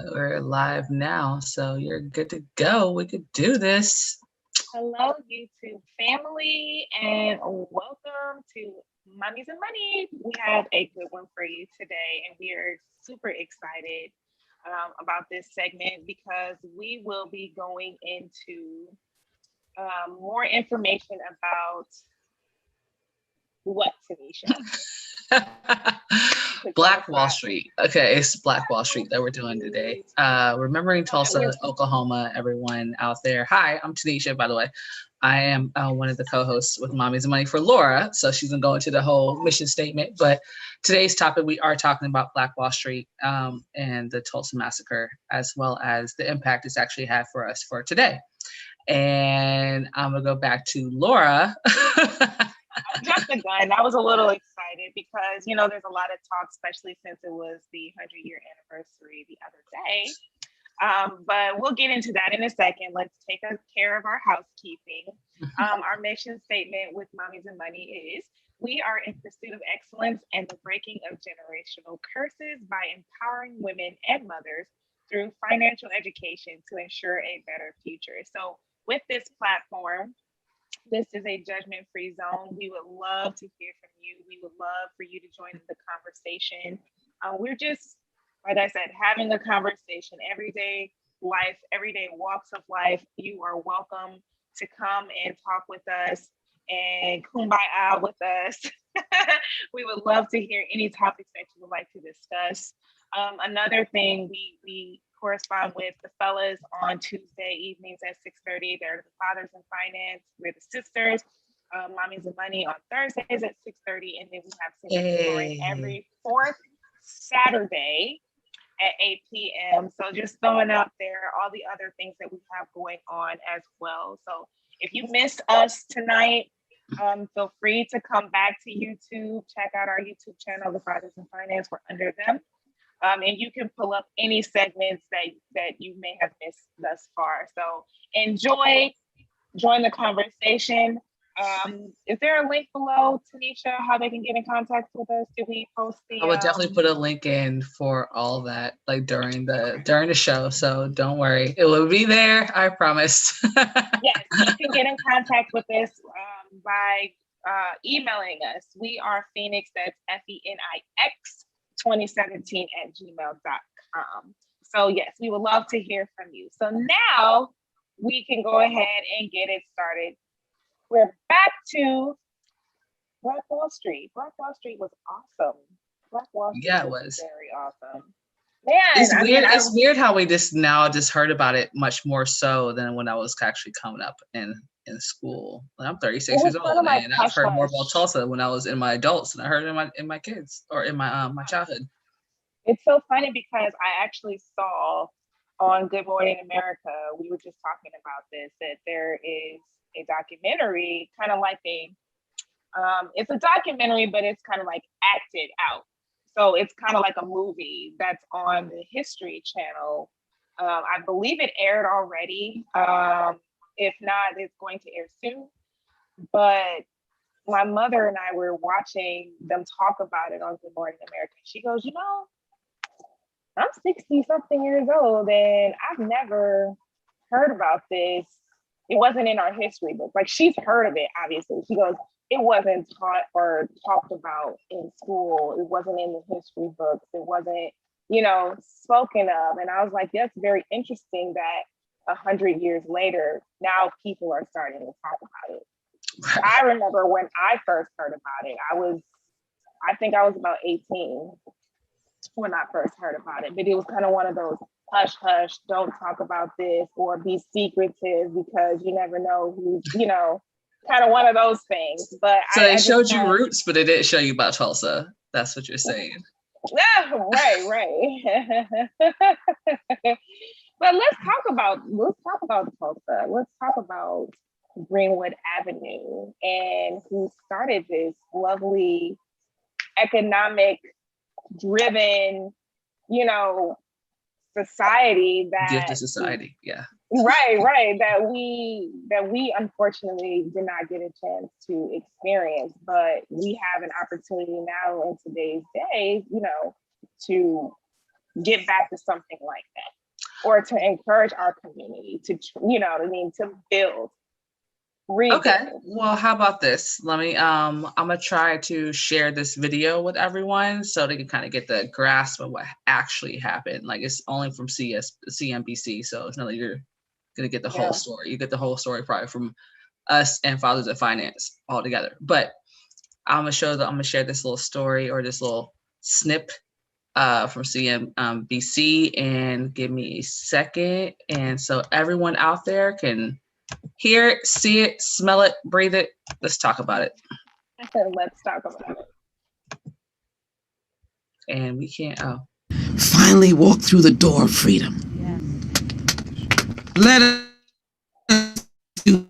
We're live now, so you're good to go. We could do this. Hello, YouTube family, and welcome to Mommies and Money. We have a good one for you today, and we are super excited about this segment because we will be going into more information about what, Tanisha? Black Wall Street. Okay, it's Black Wall Street that we're doing today. Remembering Tulsa, Oklahoma, everyone out there. Hi, I'm Tanisha, by the way. I am one of the co-hosts with Mommies Money for Laura, so she's gonna go into the whole mission statement. But today's topic, we are talking about Black Wall Street and the Tulsa Massacre, as well as the impact it's actually had for us for today. And I'm gonna go back to Laura. I jumped the gun. I was a little excited because, there's a lot of talk, especially since it was the 100-year anniversary the other day. But we'll get into that in a second. Let's take care of our housekeeping. Our mission statement with Mommies and Money is, we are in pursuit of excellence and the breaking of generational curses by empowering women and mothers through financial education to ensure a better future. So with this platform, this is a judgment-free zone. We would love to hear from you. We would love for you to join the conversation. We're just, like I said, having a conversation. Everyday life, everyday walks of life. You are welcome to come and talk with us and kumbaya with us. We would love to hear any topics that you would like to discuss. Another thing, we correspond with the fellas on Tuesday evenings at 6:30. They're the Fathers and Finance. We're the sisters. Mommies and Money on Thursdays at 6:30. And then we have Singing every fourth Saturday at 8 p.m. So just throwing out there all the other things that we have going on as well. So if you missed us tonight, feel free to come back to YouTube. Check out our YouTube channel, the Fathers and Finance. We're under them. And you can pull up any segments that you may have missed thus far. So join the conversation. Is there a link below, Tanisha, how they can get in contact with us? Do we post the? I would definitely put a link in for all that, like during the show. So don't worry, it will be there. I promise. Yes, you can get in contact with us by emailing us. We are Phoenix. That's FENIX 2017 at gmail.com. So yes, we would love to hear from you. So now we can go ahead and get it started. We're back to Black Wall Street. Black Wall Street was awesome. Black Wall Street was very awesome. Man, it's weird. It's weird how we just heard about it much more so than when I was actually coming up in school. I'm 36 years old, and I've heard more about Tulsa when I was in my adults, and I heard it in my kids or in my childhood. It's so funny because I actually saw on Good Morning America, we were just talking about this, that there is a documentary, kind of like it's a documentary, but it's kind of like acted out. So it's kind of like a movie that's on the History Channel. I believe it aired already. If not, it's going to air soon. But my mother and I were watching them talk about it on Good Morning America. She goes, I'm 60 something years old and I've never heard about this. It wasn't in our history book. Like, she's heard of it, obviously. She goes, it wasn't taught or talked about in school. It wasn't in the history books. It wasn't, spoken of. And I was like, that's very interesting that 100 years later, now people are starting to talk about it. I remember when I first heard about it, I think I was about 18 when I first heard about it, but it was kind of one of those hush, hush, don't talk about this or be secretive because you never know who's, kind of one of those things. But so it showed you roots, but it didn't show you about Tulsa. That's what you're saying. Yeah, right. But let's talk about Tulsa. Let's talk about Greenwood Avenue and who started this lovely economic driven, society that gifted society. Yeah. Right. That we unfortunately did not get a chance to experience, but we have an opportunity now in today's day, to get back to something like that, or to encourage our community to, you know what I mean, to build. Okay, well, how about this? Let me, I'm gonna try to share this video with everyone so they can kind of get the grasp of what actually happened. Like, it's only from CNBC, so it's not like you're gonna get the whole story. You get the whole story probably from us and Fathers and Finance all together. But I'm gonna share this little story or this little snip from CNBC, and give me a second, and so everyone out there can hear it, see it, smell it, breathe it. Let's talk about it. Let's talk about it. And we can't, finally walk through the door of freedom. Yeah. Let us do.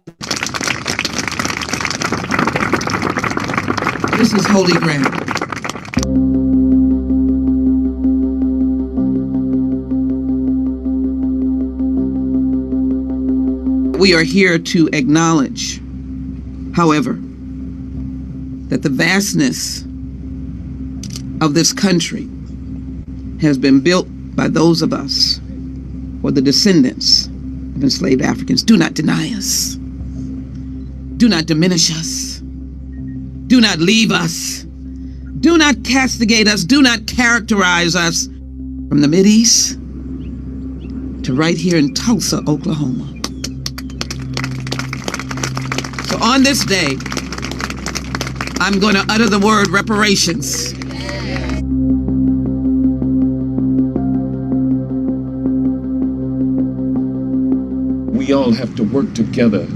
This is holy ground. We are here to acknowledge, however, that the vastness of this country has been built by those of us, or the descendants of enslaved Africans. Do not deny us. Do not diminish us. Do not leave us. Do not castigate us. Do not characterize us. From the Mideast to right here in Tulsa, Oklahoma. So on this day, I'm going to utter the word reparations. We all have to work together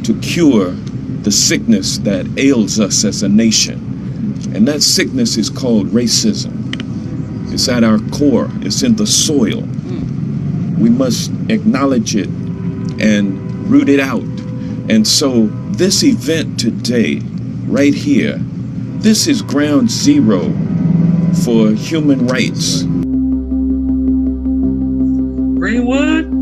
to cure the sickness that ails us as a nation. And that sickness is called racism. It's at our core. It's in the soil. We must acknowledge it and root it out. And so this event today, right here, this is ground zero for human rights. Greenwood?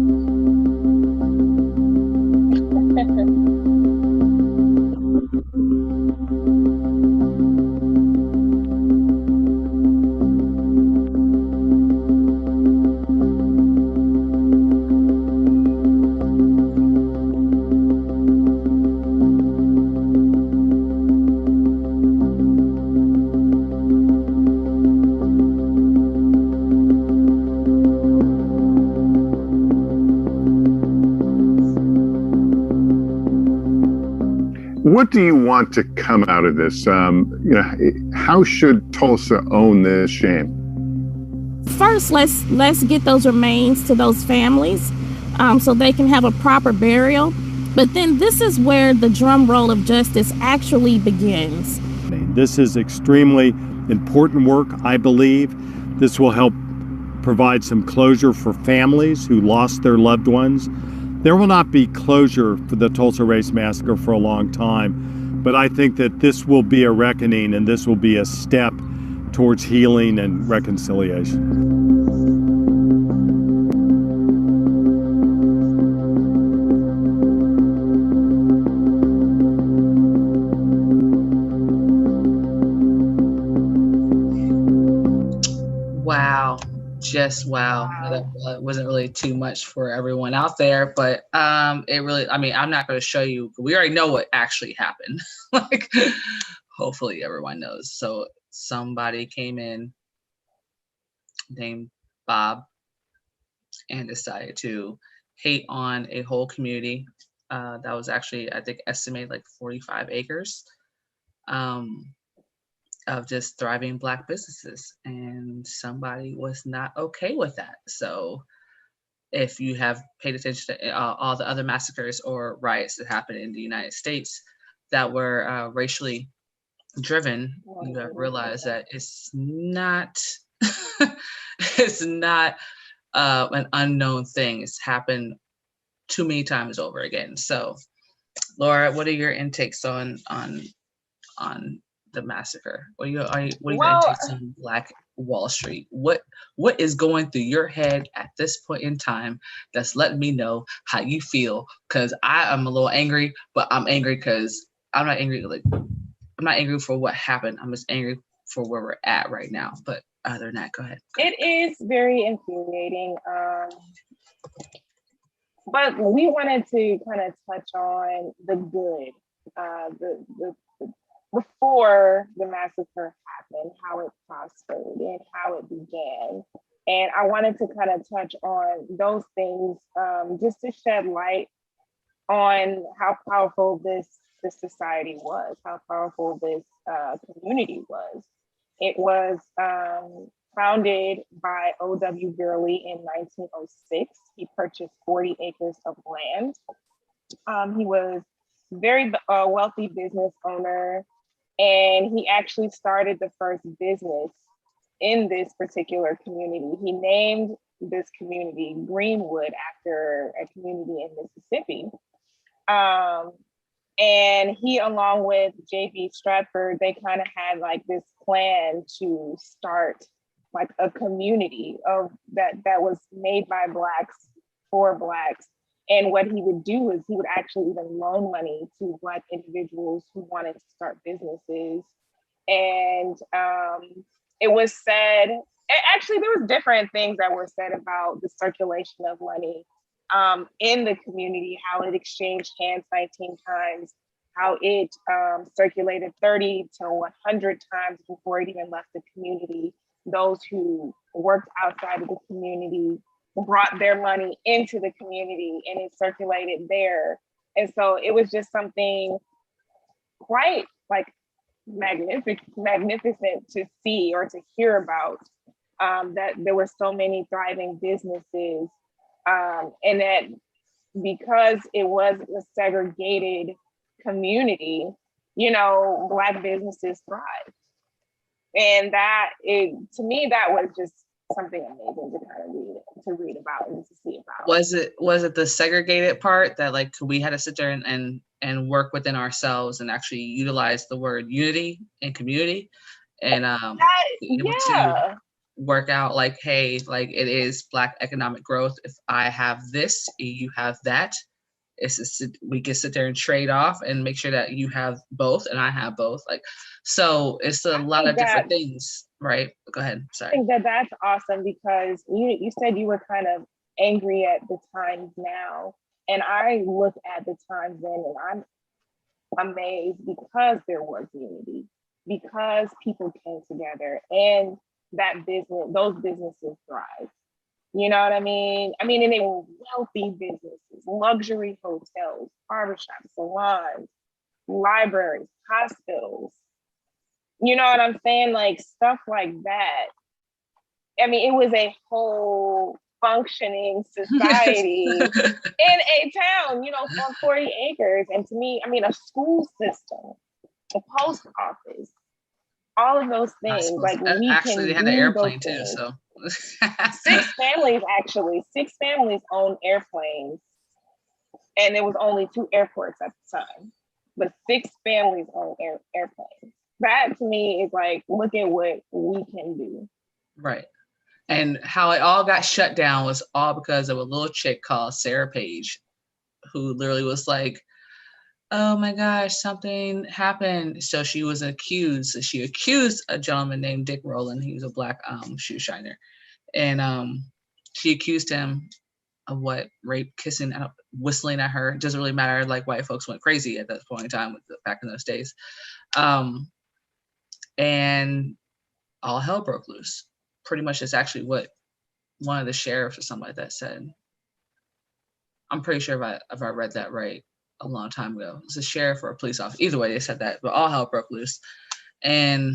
What do you want to come out of this? How should Tulsa own this shame? First, let's get those remains to those families so they can have a proper burial. But then this is where the drum roll of justice actually begins. This is extremely important work, I believe. This will help provide some closure for families who lost their loved ones. There will not be closure for the Tulsa Race Massacre for a long time, but I think that this will be a reckoning and this will be a step towards healing and reconciliation. Wow. Just wow. That wasn't really too much for everyone out there, but it really, I mean, I'm not going to show you. We already know what actually happened. Like, hopefully everyone knows. So somebody came in named Bob and decided to hate on a whole community that was actually, I think, estimated like 45 acres. Of just thriving Black businesses, and somebody was not okay with that. So if you have paid attention to all the other massacres or riots that happened in the United States that were racially driven, you have realized that it's not it's not an unknown thing. It's happened too many times over again. So Laura, what are your intakes on the massacre? What are your intakes on Black Wall Street? What is going through your head at this point in time that's letting me know how you feel? Because I am a little angry, but I'm angry because I'm not angry for what happened. I'm just angry for where we're at right now. But other than that, go ahead. It is very infuriating. But we wanted to kind of touch on the good, the before the massacre happened, how it prospered and how it began. And I wanted to kind of touch on those things just to shed light on how powerful this society was, how powerful this community was. It was founded by O.W. Gurley in 1906. He purchased 40 acres of land. He was a very wealthy business owner, and he actually started the first business in this particular community. He named this community Greenwood after a community in Mississippi. And he, along with J.B. Stratford, they kind of had like this plan to start like a community of that was made by Blacks for Blacks. And what he would do is he would actually even loan money to Black individuals who wanted to start businesses. And it was said, actually, there was different things that were said about the circulation of money in the community, how it exchanged hands 19 times, how it circulated 30 to 100 times before it even left the community. Those who worked outside of the community brought their money into the community and it circulated there. And so it was just something quite like magnificent to see or to hear about, that there were so many thriving businesses, and that because it was a segregated community, you know, Black businesses thrived. And that, to me, that was just something amazing to kind of read about and to see about. Was it the segregated part that like we had to sit there and work within ourselves and actually utilize the word unity and community and to work out like, hey, like it is Black economic growth. If I have this, you have that. We can sit there and trade off and make sure that you have both and I have both. Like, so it's a lot of different things, right? Go ahead. Sorry. I think that's awesome because you said you were kind of angry at the times now, and I look at the times then and I'm amazed because there was unity, because people came together and those businesses thrived. You know what I mean? And they were wealthy businesses, luxury hotels, barbershops, salons, libraries, hospitals. You know what I'm saying? Like stuff like that. It was a whole functioning society in a town, for 40 acres. And to me, a school system, a post office, all of those things. Like we actually, they had an airplane too, so. Six families own airplanes, and there was only 2 airports at the time, but 6 families own airplanes. That to me is like, look at what we can do. Right. And how it all got shut down was all because of a little chick called Sarah Page, who literally was like, oh my gosh, something happened. So she was accused. She accused a gentleman named Dick Rowland. He was a Black shoe shiner. And she accused him of rape, kissing, whistling at her. It doesn't really matter. Like white folks went crazy at that point in time back in those days. And all hell broke loose. Pretty much that's actually what one of the sheriffs or something like that said. I'm pretty sure if I read that right a long time ago. It's a sheriff or a police officer. Either way, they said that, but all hell broke loose. And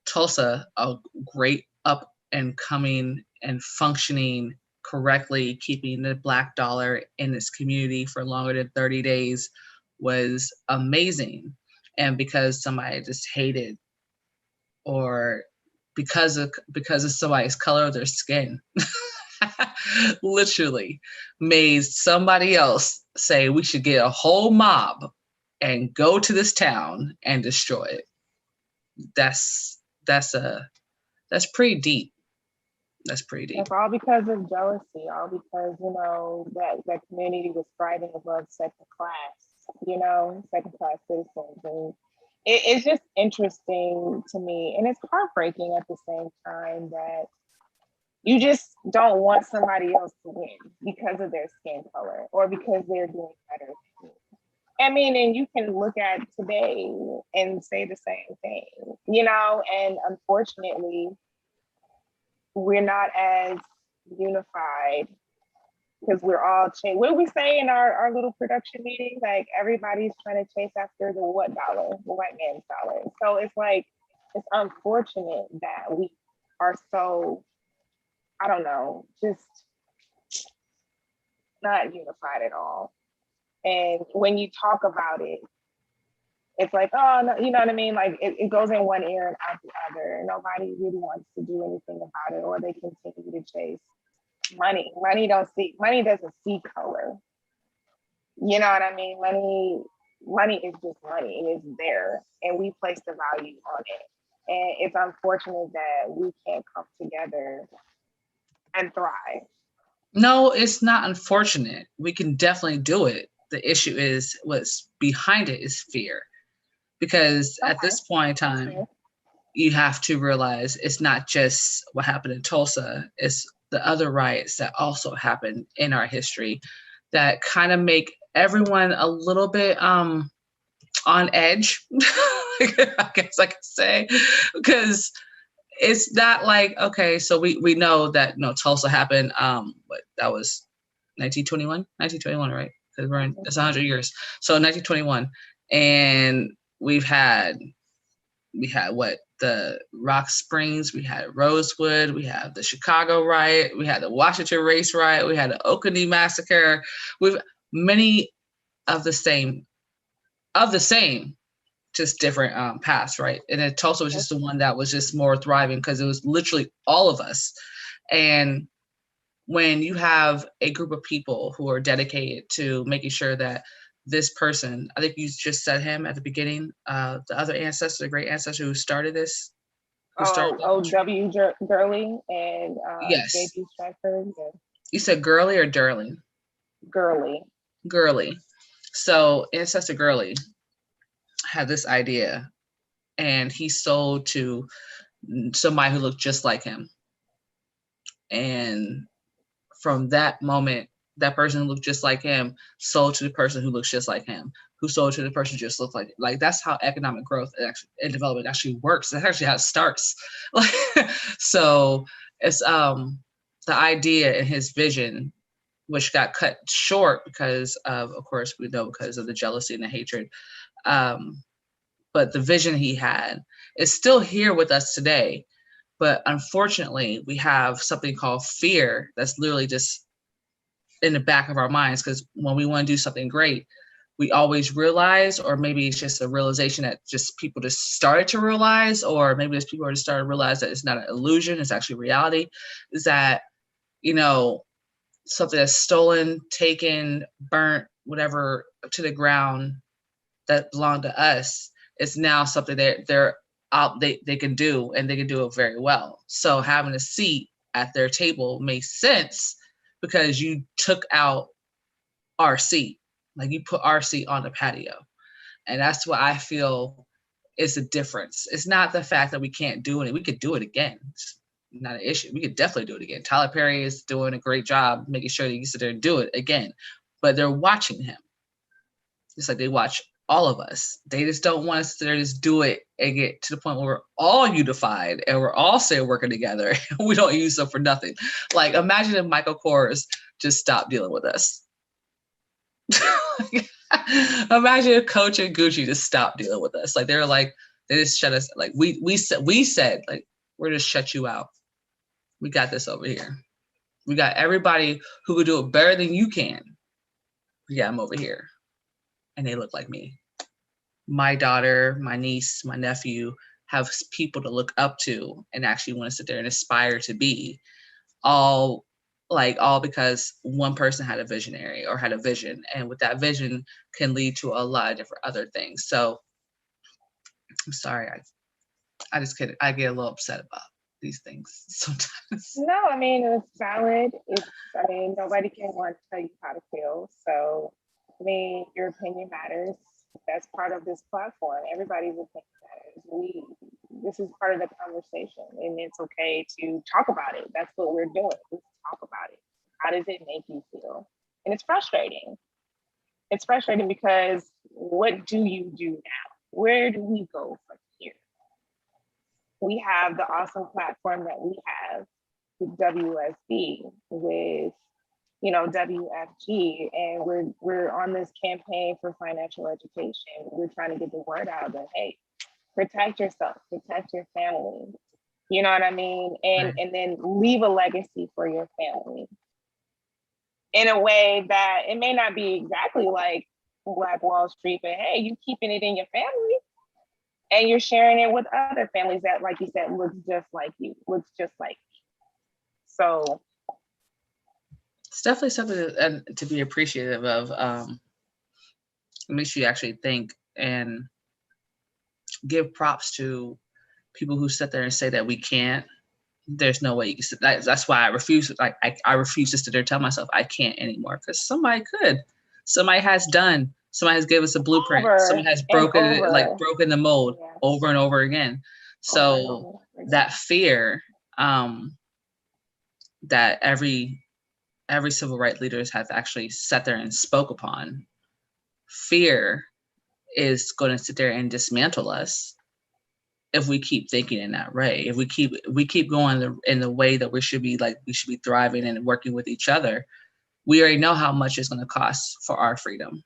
Tulsa, a great up and coming and functioning correctly, keeping the Black dollar in this community for longer than 30 days was amazing. And because somebody just hated, or because of somebody's color of their skin, literally made somebody else say we should get a whole mob and go to this town and destroy it. That's pretty deep. That's pretty deep. It's all because of jealousy, all because, that community was thriving above second class citizens. it's just interesting to me, and it's heartbreaking at the same time that you just don't want somebody else to win because of their skin color or because they're doing better than you. I mean, and you can look at today and say the same thing, you know, and unfortunately, we're not as unified because we're all what do we say in our little production meeting? Like everybody's trying to chase after the what dollar, the white man's dollar. So it's like, it's unfortunate that we are so, I don't know, just not unified at all. And when you talk about it, it's like, oh, no, you know what I mean? Like it goes in one ear and out the other. Nobody really wants to do anything about it, or they continue to chase money. Money doesn't see color. You know what I mean? Money is just money. It is there, and we place the value on it. And it's unfortunate that we can't come together and thrive. No, it's not unfortunate. We can definitely do it. The issue is what's behind it is fear. Because at this point in time, you have to realize it's not just what happened in Tulsa, it's the other riots that also happened in our history that kind of make everyone a little bit on edge, I guess I could say, because it's not like, okay, so we know that Tulsa happened, but that was 1921, right? Because it's 100 years. So 1921, and we had what, the Rock Springs, we had Rosewood, we had the Chicago riot, we had the Washington race riot, we had the Oconee massacre. We've many of the same, just different paths, right? And then Tulsa was just the one that was just more thriving because it was literally all of us. And when you have a group of people who are dedicated to making sure that this person, I think you just said him at the beginning, the other ancestor, the great ancestor who started this. W. Gurley and yes. J.B. Stratford. You said Gurley or Durling? Gurley. So Ancestor Gurley had this idea, and he sold to somebody who looked just like him. And from that moment, that person who looked just like him sold to the person who looks just like him, who sold to the person who just looked like that's how economic growth and development actually works. That's actually how it starts. So it's the idea and his vision, which got cut short because of course, we know because of the jealousy and the hatred. But the vision he had is still here with us today. But unfortunately, we have something called fear that's literally just in the back of our minds, because when we want to do something great, we always realize, or maybe it's just a realization that just people just started to realize, or maybe there's people who just started to realize that it's not an illusion, it's actually reality, is that, something that's stolen, taken, burnt, whatever, to the ground that belonged to us is now something that they can do, and they can do it very well. So having a seat at their table makes sense because you took out our seat, like you put our seat on the patio. And that's what I feel is the difference. It's not the fact that we can't do it. We could do it again. It's not an issue. We could definitely do it again. Tyler Perry is doing a great job making sure that you sit there and do it again, but they're watching him. Just like they watch all of us. They just don't want us to just do it and get to the point where we're all unified and we're all still working together. We don't use them for nothing. Like, imagine if Michael Kors just stopped dealing with us. Imagine if Coach and Gucci just stopped dealing with us. Like, they just shut us. Like we said, like, we're just shut you out. We got this over here. We got everybody who could do it better than you can. We got them over here. And they look like me. My daughter, my niece, my nephew have people to look up to and actually want to sit there and aspire to be, all because one person had a visionary or had a vision, and with that vision can lead to a lot of different other things. So I'm sorry, I get a little upset about these things sometimes. No, I mean, it's valid. Nobody can want to tell you how to feel. So, I mean, your opinion matters. That's part of this platform. Everybody will think that this is part of the conversation, and it's okay to talk about it. That's what we're doing. Let's talk about it. How does it make you feel? And it's frustrating. It's frustrating because what do you do now? Where do we go from here? We have the awesome platform that we have with WSB, with WFG, and we're on this campaign for financial education. We're trying to get the word out that, hey, protect yourself, protect your family. You know what I mean? And then leave a legacy for your family in a way that it may not be exactly like Black Wall Street, but hey, you keeping it in your family and you're sharing it with other families that, like you said, looks just like you, looks just like you. So it's definitely something to be appreciative of. It makes you actually think and give props to people who sit there and say that we can't. There's no way you can sit. That's why I refuse. Like I refuse to sit there and tell myself I can't anymore, because somebody could. Somebody has done. Somebody has given us a blueprint. Somebody has broken the mold over and over again. So that fear that every civil rights leaders have actually sat there and spoke upon, fear is going to sit there and dismantle us if we keep thinking in that way. If we keep going in the way that we should be thriving and working with each other, we already know how much it's going to cost for our freedom.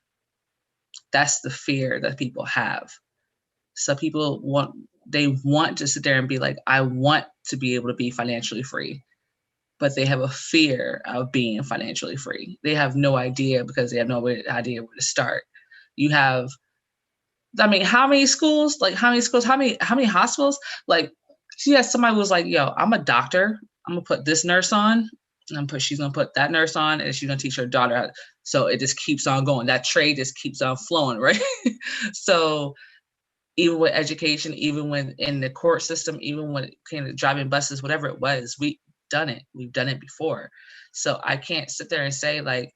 That's the fear that people have. So people want to sit there and be like, I want to be able to be financially free, but they have a fear of being financially free. They have no idea because they have no idea where to start. You have, I mean, how many schools, how many hospitals? Like, she has somebody who was like, yo, I'm a doctor. I'm gonna put this nurse on, and she's gonna put that nurse on, and she's gonna teach her daughter how. So it just keeps on going. That trade just keeps on flowing, right? So even with education, even when in the court system, even when it came to driving buses, whatever it was, we've done it. We've done it before. So I can't sit there and say like,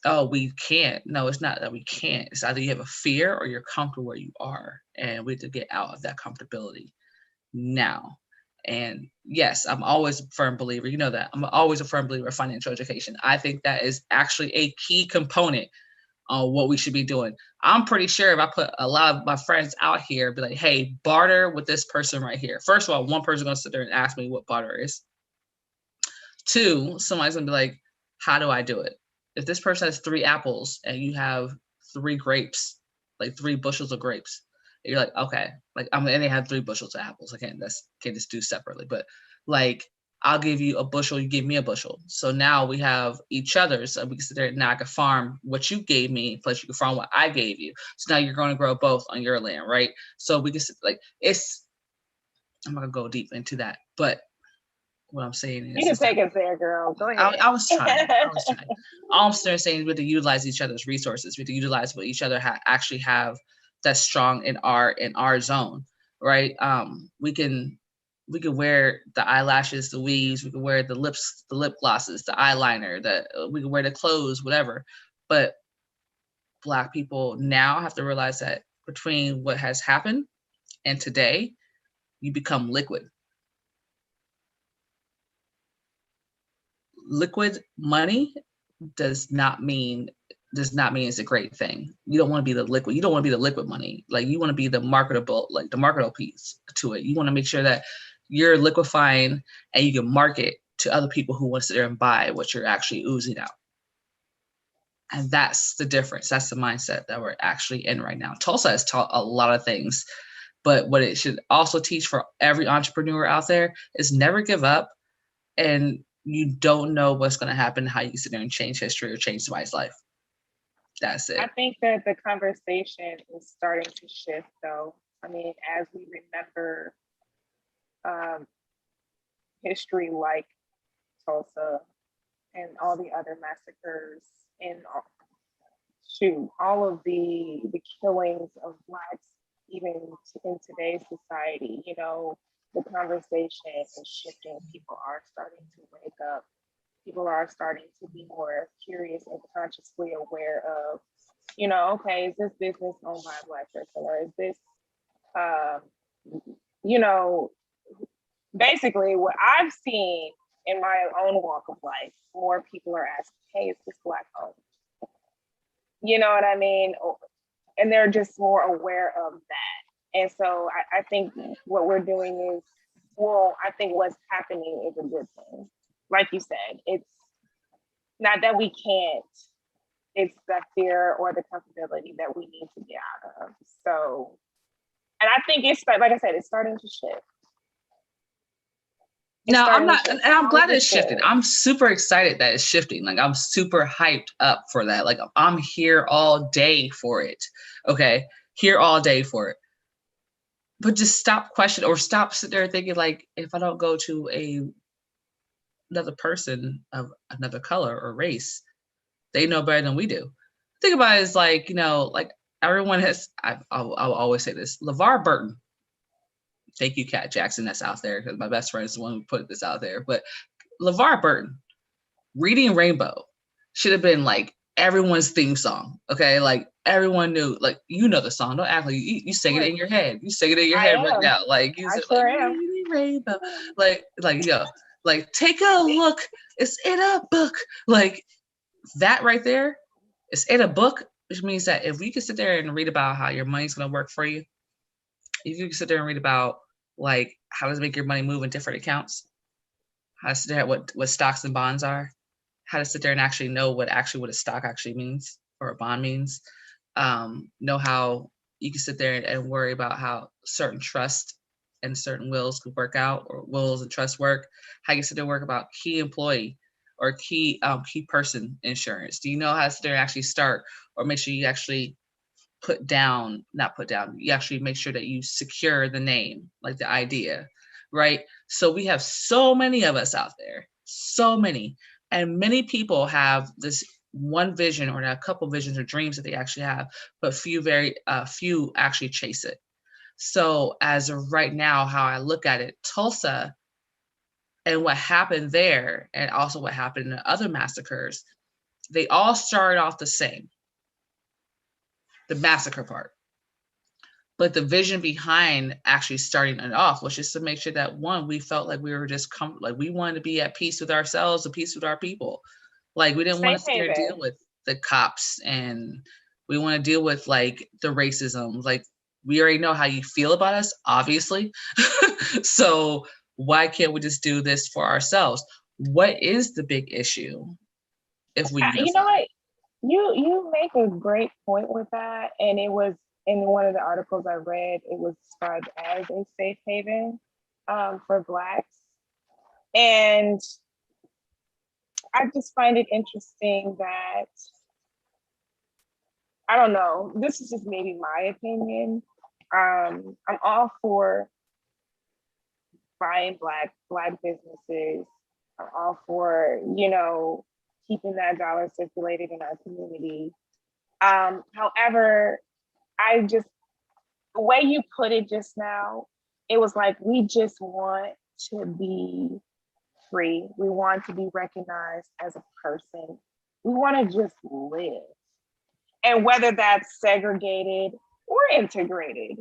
oh, we can't. No, it's not that we can't. It's either you have a fear or you're comfortable where you are. And we have to get out of that comfortability now. And yes, I'm always a firm believer. You know that. I'm always a firm believer of financial education. I think that is actually a key component on what we should be doing. I'm pretty sure if I put a lot of my friends out here, be like, hey, barter with this person right here. First of all, one person's going to sit there and ask me what barter is. Two, somebody's going to be like, how do I do it? If this person has 3 apples and you have 3 grapes, like 3 bushels of grapes, you're like, okay, and they have 3 bushels of apples. I can't just do separately, but like, I'll give you a bushel, you give me a bushel. So now we have each other. So we can sit there and now I can farm what you gave me, plus you can farm what I gave you. So now you're going to grow both on your land, right? So we can I'm not gonna go deep into that, but what I'm saying is, you can take us there, girl. Go ahead. I was trying. All I'm saying is we have to utilize each other's resources. We have to utilize what each other actually have that's strong in our zone, right? We can wear the eyelashes, the weaves. We can wear the lip glosses, the eyeliner. We can wear the clothes, whatever. But Black people now have to realize that between what has happened and today, you become liquid. Liquid money does not mean it's a great thing. You don't want to be the liquid. You don't want to be the liquid money. Like, you want to be the marketable piece to it. You want to make sure that you're liquefying and you can market to other people who want to sit there and buy what you're actually oozing out. And that's the difference. That's the mindset that we're actually in right now. Tulsa has taught a lot of things, but what it should also teach for every entrepreneur out there is never give up. And you don't know what's going to happen, how you can sit there and change history or change somebody's life. That's it. I think that the conversation is starting to shift, though. I mean, as we remember history like Tulsa and all the other massacres and all of the killings of Blacks, even in today's society, the conversation is shifting. People are starting to wake up. People are starting to be more curious and consciously aware of You know, okay, is this business owned by a Black person, or is this, you know, basically what I've seen in my own walk of life, more people are asking, hey, is this Black owned? You know what I mean? And they're just more aware of that. And so I think what we're doing is, well, I think what's happening is a good thing. Like you said, it's not that we can't, it's the fear or the comfortability that we need to get out of. So, and I think it's, like I said, it's starting to shift. No, I'm not, and I'm glad it's shifting. I'm super excited that it's shifting. Like, I'm super hyped up for that. Like, I'm here all day for it. Okay, here all day for it. But just stop questioning, or stop sitting there thinking, like, if I don't go to another person of another color or race, they know better than we do. Think about it as, like, you know, like, everyone has, I'll always say this, LeVar Burton. Thank you, Kat Jackson, that's out there, because my best friend is the one who put this out there. But LeVar Burton, Reading Rainbow, should have been like everyone's theme song. Okay, like, everyone knew, like, you know the song. Don't act like you sing it in your head. You sing it in your head right now. Like, you said, like, Reading Rainbow. Like, yo, like, take a look. It's in a book. Like, that right there, it's in a book, which means that if we could sit there and read about how your money's gonna work for you, if you can sit there and read about, like, how to make your money move in different accounts, how to sit there, what stocks and bonds are, how to sit there and actually know what a stock actually means or a bond means, know how you can sit there and worry about how certain trust and certain wills could work out, or wills and trusts work, how you sit there and work about key employee or key person insurance. Do you know how to sit there and actually start, or make sure you actually you actually make sure that you secure the name, like the idea, right? So we have so many of us out there, so many, and many people have this one vision or a couple visions or dreams that they actually have, but few actually chase it. So as of right now, how I look at it, Tulsa and what happened there, and also what happened in other massacres, they all started off the same. The massacre part. But the vision behind actually starting it off was just to make sure that, one, we felt like we were just like we wanted to be at peace with ourselves, at peace with our people. Like, we didn't want to sit there and deal with the cops, and we want to deal with, like, the racism. Like, we already know how you feel about us, obviously. So why can't we just do this for ourselves? What is the big issue if we unify? You know what? You make a great point with that, and it was in one of the articles I read. It was described as a safe haven for Blacks, and I just find it interesting that, I don't know. This is just maybe my opinion. I'm all for buying Black businesses. I'm all for, you know, keeping that dollar circulated in our community. However, the way you put it just now, it was like, we just want to be free. We want to be recognized as a person. We want to just live. And whether that's segregated or integrated,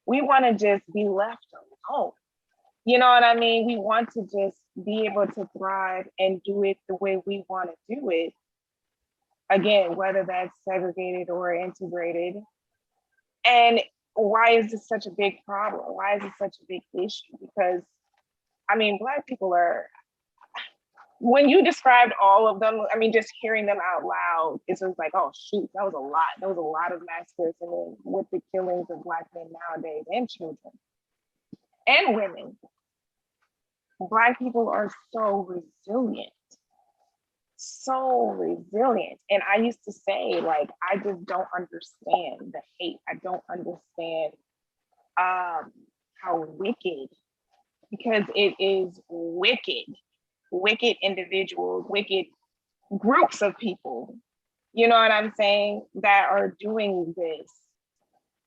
we want to just be left alone. You know what I mean? We want to just be able to thrive and do it the way we want to do it. Again, whether that's segregated or integrated. And why is this such a big problem? Why is it such a big issue? Because, I mean, Black people are, when you described all of them, I mean, just hearing them out loud, it's just like, oh shoot, that was a lot. There was a lot of massacres, and then with the killings of Black men nowadays, and children and women. Black people are so resilient. So resilient. And I used to say, like, I just don't understand the hate. I don't understand how wicked, because it is wicked individuals, wicked groups of people, you know what I'm saying, that are doing this.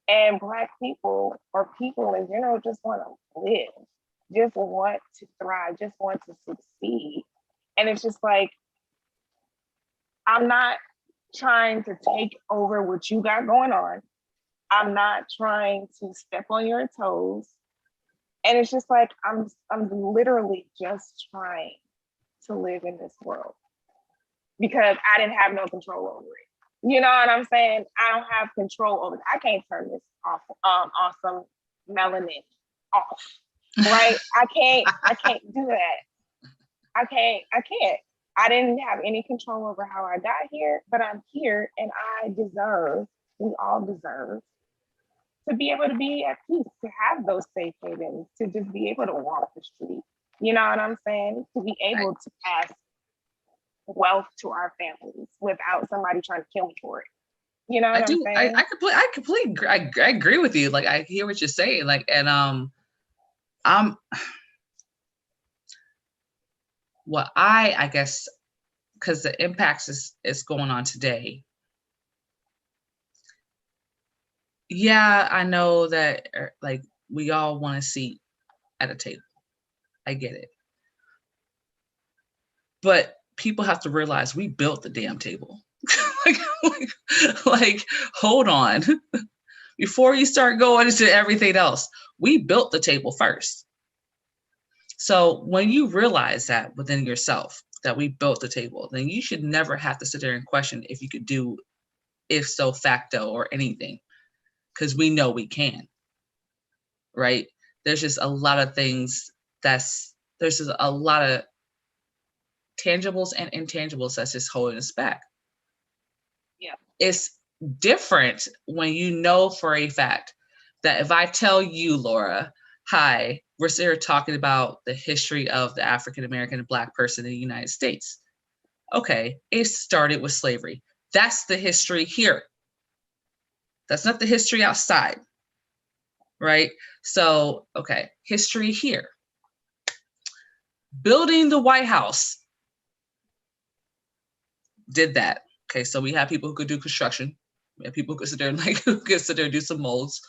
And Black people, or people in general, just want to live, just want to thrive, just want to succeed. And it's just like, I'm not trying to take over what you got going on. I'm not trying to step on your toes. And it's just like, I'm literally just trying to live in this world because I didn't have no control over it. You know what I'm saying? I don't have control over it. I can't turn this off, awesome melanin off, right? I can't do that. I can't. I didn't have any control over how I got here, but I'm here and we all deserve to be able to be at peace, to have those safe havens, to just be able to walk the street. You know what I'm saying? To be able to pass wealth to our families without somebody trying to kill me for it. You know what I'm saying? I completely I agree with you. Like, I hear what you're saying. Like, and what I guess, because the impacts is going on today. Yeah, I know that, like, we all want a seat at a table. I get it. But people have to realize we built the damn table. like, hold on. Before you start going into everything else, we built the table first. So when you realize that within yourself, that we built the table, then you should never have to sit there and question if you could do if so facto or anything, because we know we can, right? There's just a lot of things there's just a lot of tangibles and intangibles that's just holding us back. Yeah. It's different when you know for a fact that if I tell you, Laura, hi, we're here talking about the history of the African American and Black person in the United States. Okay, it started with slavery. That's the history here. That's not the history outside, right? So, okay, history here. Building the White House did that. Okay, so we have people who could do construction. We have people who could sit there and and do some molds.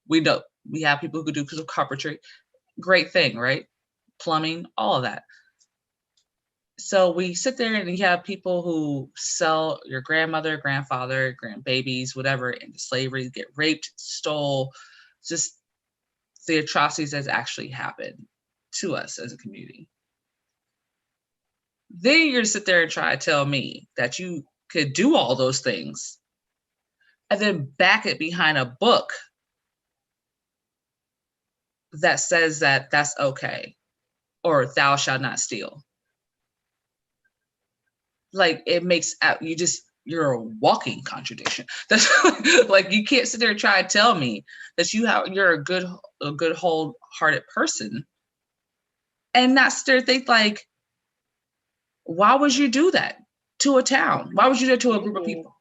We know we have people who could do some carpentry. Great thing, right? Plumbing, all of that. So we sit there and you have people who sell your grandmother, grandfather, grandbabies, whatever, into slavery, get raped, stole, just the atrocities that actually happened to us as a community. Then you're to sit there and try to tell me that you could do all those things and then back it behind a book that says that that's okay, or thou shalt not steal. Like, it makes out, you're a walking contradiction. That's like, you can't sit there and try to tell me that you're a good wholehearted person and not sit there and think like, why would you do that to a town? Why would you do that to a group of people?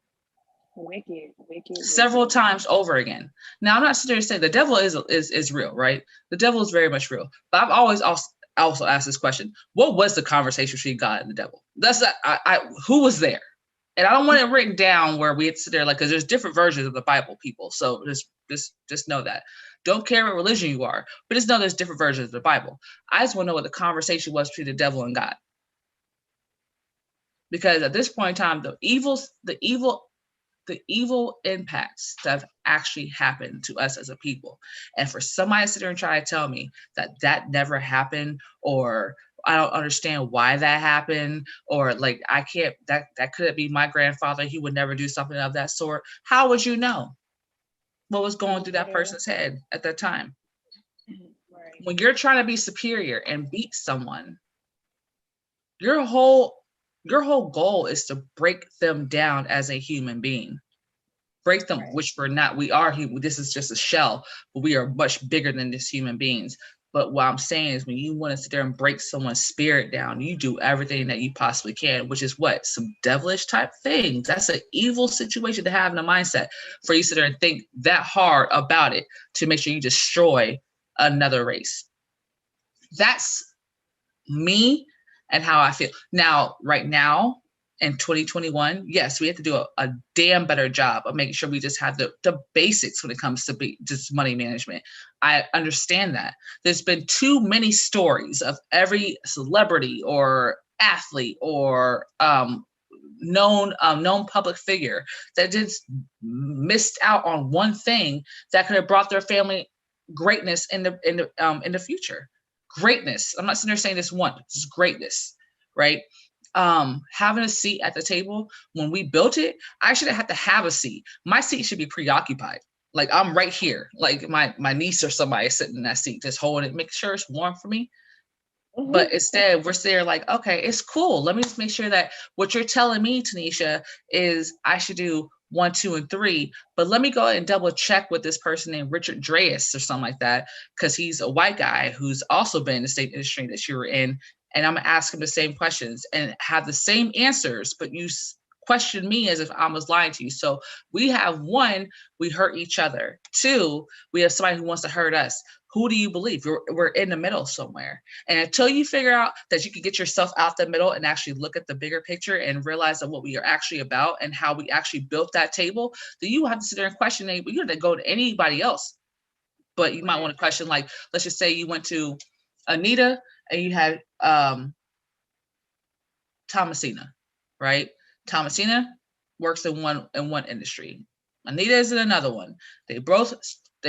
Wicked. Several times over again. Now, I'm not sitting there saying the devil is real, right? The devil is very much real. But I've always also asked this question: what was the conversation between God and the devil? That's who was there? And I don't want it written down where we had to sit there, like, because there's different versions of the Bible, people. So just know that. Don't care what religion you are, but just know there's different versions of the Bible. I just want to know what the conversation was between the devil and God. Because at this point in time, the evil impacts that have actually happened to us as a people. And for somebody to sit there and try to tell me that never happened, or I don't understand why that happened, or like, I can't, that couldn't be my grandfather, he would never do something of that sort. How would you know what was going through that person's head at that time? Right. When you're trying to be superior and beat someone, your whole goal is to break them down as a human being. Break them, right. Which we're not. We are human. This is just a shell, but we are much bigger than just human beings. But what I'm saying is, when you want to sit there and break someone's spirit down, you do everything that you possibly can, which is what? Some devilish type things. That's an evil situation to have in a mindset, for you to sit there and think that hard about it to make sure you destroy another race. That's me and how I feel. Now, right now, in 2021, yes, we have to do a damn better job of making sure we just have the basics when it comes to just money management. I understand that. There's been too many stories of every celebrity or athlete or known public figure that just missed out on one thing that could have brought their family greatness in the future. Greatness. I'm not sitting there saying this one, it's greatness, right? Having a seat at the table when we built it, I shouldn't have to have a seat. My seat should be preoccupied. Like I'm right here. Like my niece or somebody is sitting in that seat, just holding it, make sure it's warm for me. But instead, we're there like, okay, it's cool. Let me just make sure that what you're telling me, Tanisha, is I should do 1, 2, and 3. But let me go ahead and double check with this person named Richard Dreas or something like that, because he's a white guy who's also been in the same industry that you were in. And I'm gonna ask him the same questions and have the same answers, but you question me as if I was lying to you. So we have 1, we hurt each other. 2, we have somebody who wants to hurt us. Who do you believe? We're in the middle somewhere. And until you figure out that you can get yourself out the middle and actually look at the bigger picture and realize that what we are actually about and how we actually built that table, then you have to sit there and question it. You have to go to anybody else. But you might want to question, like, let's just say you went to Anita and you had Thomasina, right? Thomasina works in one industry. Anita is in another one. They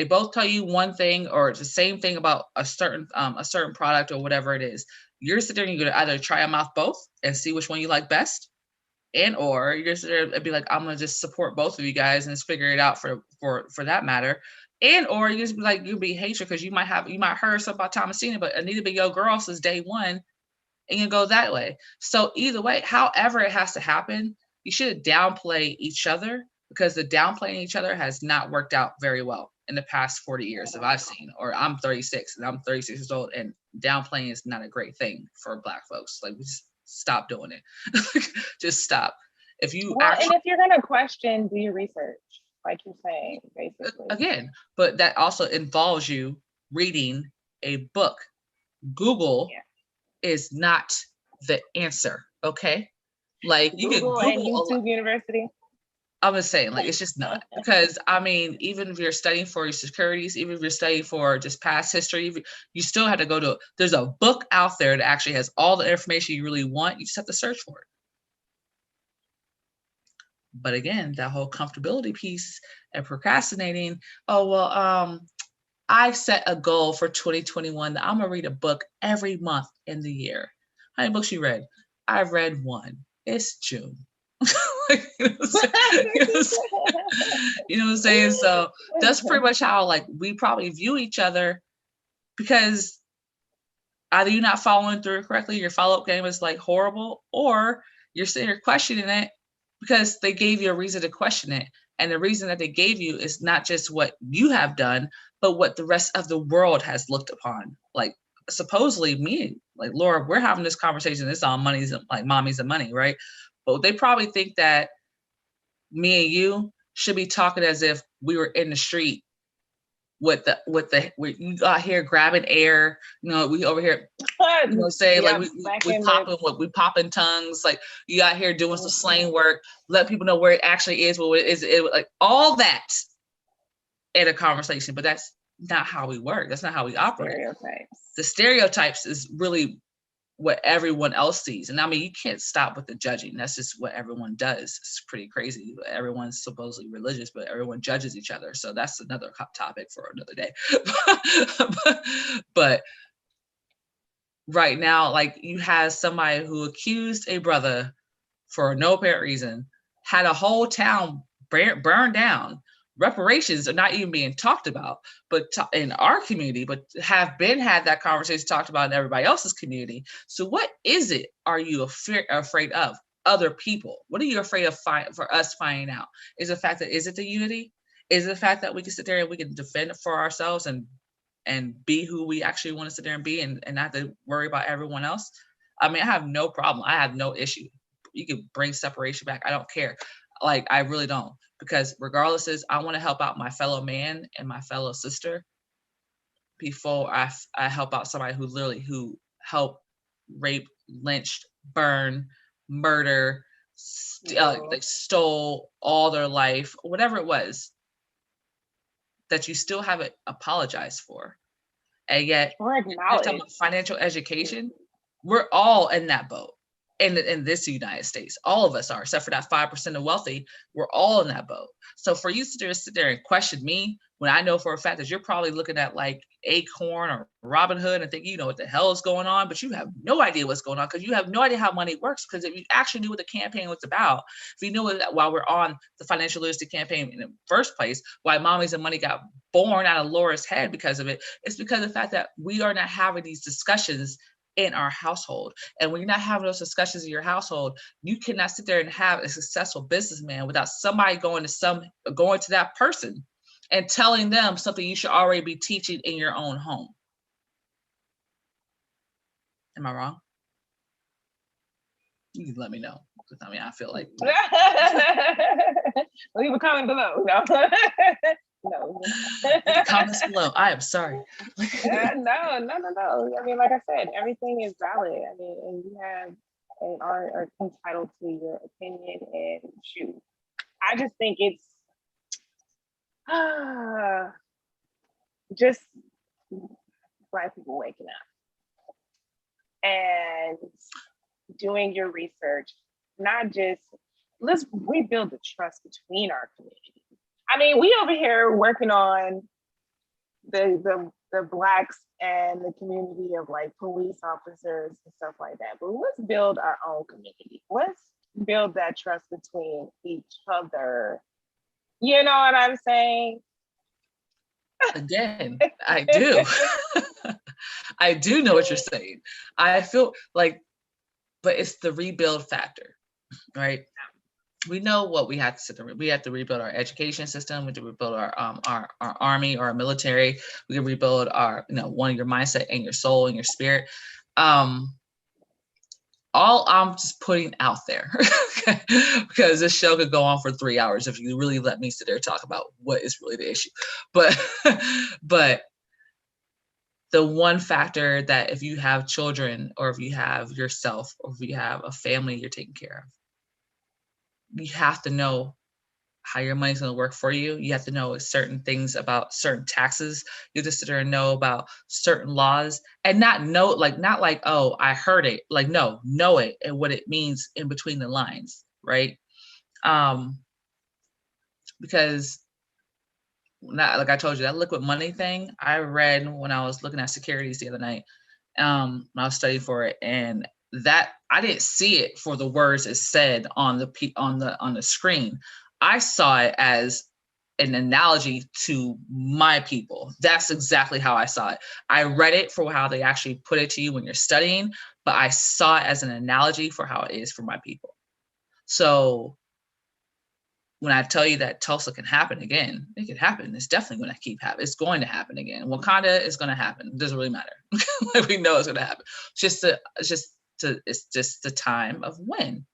both tell you one thing or it's the same thing about a certain product or whatever it is. You're sitting there and you're gonna either try them out both and see which one you like best, or you're sitting there and be like, I'm gonna just support both of you guys and just figure it out for that matter. Or you just be like, you'll be hatred because you might heard something about Thomasina, but Anita be your girl since day one, and you go that way. So either way, however it has to happen, you should downplay each other, because the downplaying each other has not worked out very well in the past 40 years that I've seen. Or I'm 36 and I'm 36 years old, and downplaying is not a great thing for Black folks. Like, we just stop doing it. Just stop. If you and if you're gonna question, do your research, like you're saying, basically. Again, but that also involves you reading a book. Google is not the answer, okay? Like, you Google can and YouTube University. I'm just saying, like, it's just not, because I mean, even if you're studying for your securities, even if you're studying for just past history, you still have to go to, there's a book out there that actually has all the information you really want. You just have to search for it. But again, that whole comfortability piece and procrastinating, I set a goal for 2021 that I'm gonna read a book every month in the year. How many books you read? I've read 1. It's June. Like, you know what I'm saying? So that's pretty much how, like, we probably view each other, because either you're not following through correctly, your follow-up game is like horrible, or you're sitting here questioning it because they gave you a reason to question it. And the reason that they gave you is not just what you have done, but what the rest of the world has looked upon. Like, supposedly me, like Laura, we're having this conversation, it's on money's, like Mommies and Money, right? But they probably think that me and you should be talking as if we were in the street with you out here grabbing air, you know, we over here, you know, saying like we popping tongues, like you out here doing some slang work, let people know where it actually is, what it is, like all that in a conversation. But that's not how we work. That's not how we operate. The stereotypes is really what everyone else sees. And I mean, you can't stop with the judging. That's just what everyone does. It's pretty crazy. Everyone's supposedly religious, but everyone judges each other. So that's another topic for another day. But right now, like, you have somebody who accused a brother for no apparent reason, had a whole town burned down. Reparations are not even being talked about, but in our community, but had that conversation talked about in everybody else's community. So what is it? Are you afraid of? Other people? What are you afraid of for us finding out? Is the fact that, is it the unity? Is it the fact that we can sit there and we can defend it for ourselves and be who we actually want to sit there and be, and not have to worry about everyone else? I mean, I have no problem. I have no issue. You can bring separation back. I don't care. Like, I really don't. Because regardless I want to help out my fellow man and my fellow sister before I help out somebody who helped rape, lynched, burn, murder, like stole all their life, whatever it was, that you still haven't apologized for. And yet, or acknowledged. Financial education, we're all in that boat. in this United States. All of us are, except for that 5% of wealthy. We're all in that boat. So for you to sit there and question me when I know for a fact that you're probably looking at like Acorn or Robinhood and think you know what the hell is going on, but you have no idea what's going on because you have no idea how money works. Because if you actually knew what the campaign was about, if you knew that while we're on the financial literacy campaign in the first place, why Mommies and Money got born out of Laura's head because of it, it's because of the fact that we are not having these discussions in our household. And when you're not having those discussions in your household, you cannot sit there and have a successful businessman without somebody going to that person and telling them something you should already be teaching in your own home. Am I wrong? You can let me know. I mean, I feel like leave a comment below. No. No. Comments below. I am sorry. No. I mean, like I said, everything is valid. I mean, and you have and are entitled to your opinion. And shoot, I just think it's just Black people waking up and doing your research. Not just let's rebuild the trust between our communities. I mean, we over here working on the Blacks and the community of like police officers and stuff like that. But let's build our own community. Let's build that trust between each other. You know what I'm saying? Again, I do. I do know what you're saying. I feel like, but it's the rebuild factor, right? We know what we have to sit there. We have to rebuild our education system. We have to rebuild our army, our military. We can rebuild our, one, your mindset and your soul and your spirit. All I'm just putting out there, because this show could go on for 3 hours if you really let me sit there and talk about what is really the issue. But the one factor that if you have children or if you have yourself or if you have a family you're taking care of, you have to know how your money's going to work for you. You have to know certain things about certain taxes. You have to sit there and know about certain laws and not like, oh, I heard it. Like, no, know it and what it means in between the lines, right? Because like I told you, that liquid money thing, I read when I was looking at securities the other night, when I was studying for it, and that I didn't see it for the words it said on the screen. I saw it as an analogy to my people. That's exactly how I saw it. I read it for how they actually put it to you when you're studying, but I saw it as an analogy for how it is for my people. So when I tell you that Tulsa can happen again, it could happen. It's definitely going to keep happening. It's going to happen again. Wakanda is going to happen. It doesn't really matter. We know it's going to happen. It's just the time of when.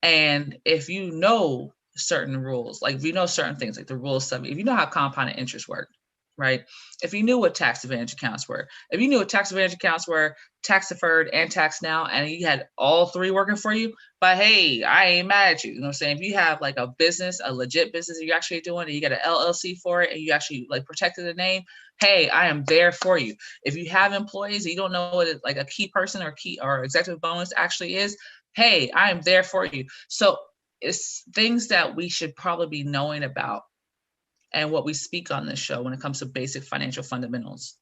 And if you know certain rules, like if you know certain things, like the rule of 70, if you know how compounded interest worked, right? If you knew what tax advantage accounts were, if you knew what tax advantage accounts were, tax deferred and tax now, and you had all three working for you, but hey, I ain't mad at you. You know what I'm saying? If you have like a business, a legit business that you're actually doing, and you got an LLC for it, and you actually like protected the name, hey, I am there for you. If you have employees, and you don't know what like a key person or executive bonus actually is, hey, I am there for you. So it's things that we should probably be knowing about and what we speak on this show when it comes to basic financial fundamentals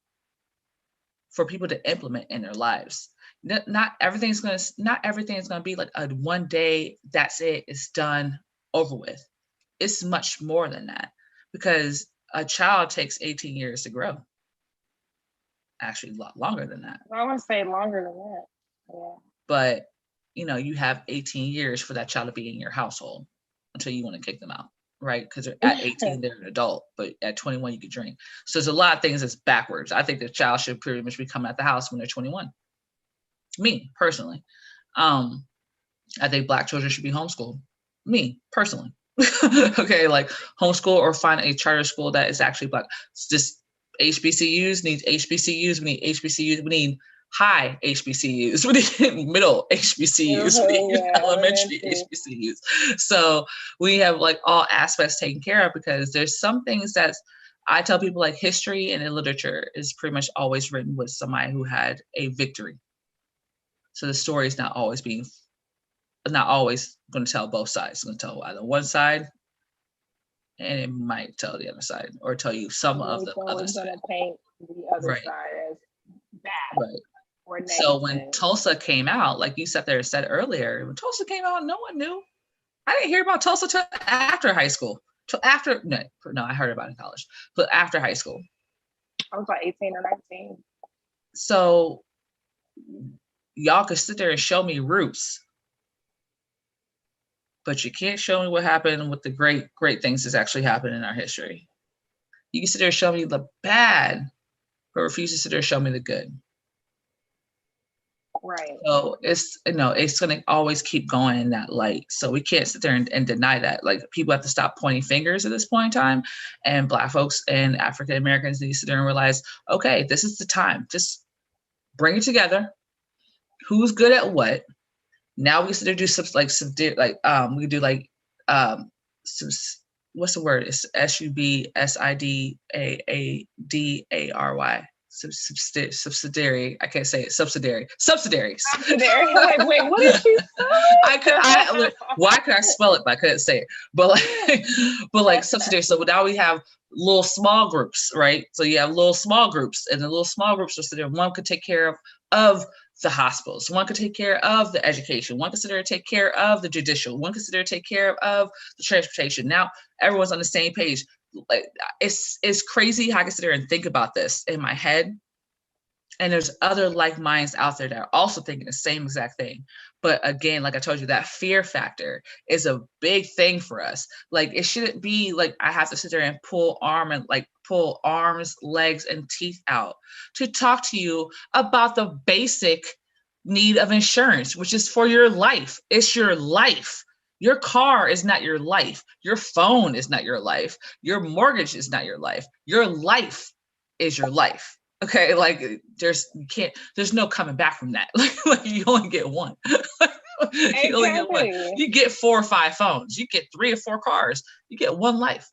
for people to implement in their lives. Not everything's going to be like a one day, that's it, it's done, over with. It's much more than that, because a child takes 18 years to grow. Actually, a lot longer than that. I want to say longer than that. Yeah. But you have 18 years for that child to be in your household until you want to kick them out, right? Because at 18, they're an adult, but at 21, you can drink. So there's a lot of things that's backwards. I think the child should pretty much be coming out the house when they're 21. Me, personally. I think Black children should be homeschooled. Me, personally. Okay, like homeschool or find a charter school that is actually Black. It's just HBCUs needs HBCUs. We need HBCUs. We need high HBCUs, we need middle HBCUs, we need elementary HBCUs. So we have like all aspects taken care of, because there's some things that I tell people, like history and literature is pretty much always written with somebody who had a victory. So the story is not always going to tell both sides. It's going to tell either one side, and it might tell the other side, or tell you some of the other side. Paint the other side as bad. Right. So when Tulsa came out, like you sat there and said earlier, when Tulsa came out, no one knew. I didn't hear about Tulsa till after high school. No, I heard about it in college, but after high school. I was like 18 or 19. So y'all could sit there and show me roots, but you can't show me what happened with the great things that's actually happened in our history. You can sit there and show me the bad, but refuse to sit there and show me the good. Right. So it's going to always keep going in that light. So we can't sit there and deny that. Like, people have to stop pointing fingers at this point in time, and Black folks and African Americans need to sit there and realize, okay, this is the time. Just bring it together. Who's good at what? Now we can sit there and do we can do what's the word? It's SUBSIDAADARY. Subsidiary. I can't say it. Subsidiaries. Like, wait, what did you say? Why could I spell it? But I couldn't say it. But like subsidiary. So now we have little small groups, right? So you have little small groups, and the little small groups are sitting there. One could take care of the hospitals. One could take care of the education. One could sit there and take care of the judicial. One could sit there and take care of the transportation. Now everyone's on the same page. Like, it's crazy how I can sit there and think about this in my head. And there's other like minds out there that are also thinking the same exact thing. But again, like I told you, that fear factor is a big thing for us. Like, it shouldn't be like I have to sit there and pull arms, legs, and teeth out to talk to you about the basic need of insurance, which is for your life. It's your life. Your car is not your life. Your phone is not your life. Your mortgage is not your life. Your life is your life. Okay, like there's no coming back from that. Like you only get one. You only get one. You get 4 or 5 phones. You get 3 or 4 cars. You get one life.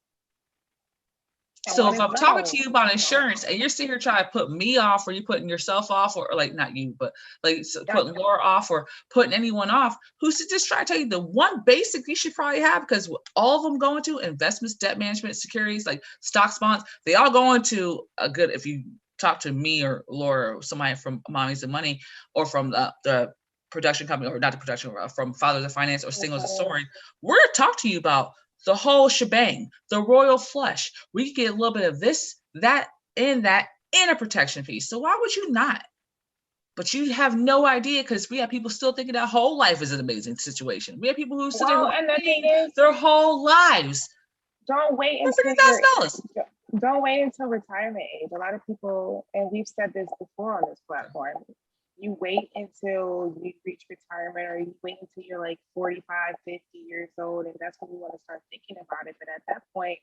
So if I'm talking to you about insurance and you're sitting here trying to put me off, or you're putting yourself off, or like not you, but like putting Laura off or putting anyone off, who's to just try to tell you the one basic you should probably have, because all of them go into investments, debt management, securities, like stocks, bonds, they all go into a good, if you talk to me or Laura or somebody from Mommies and Money, or from the production company, or not the production, from Fathers&Finances or Singles and Soaring, we're talking to you about the whole shebang, the royal flush. We can get a little bit of this, that, and a protection piece. So why would you not? But you have no idea, because we have people still thinking that whole life is an amazing situation. We have people who sit there and the thing is, their whole lives. Don't wait until retirement age. A lot of people, and we've said this before on this platform, you wait until you reach retirement, or you wait until you're like 45, 50 years old, and that's when you want to start thinking about it. But at that point,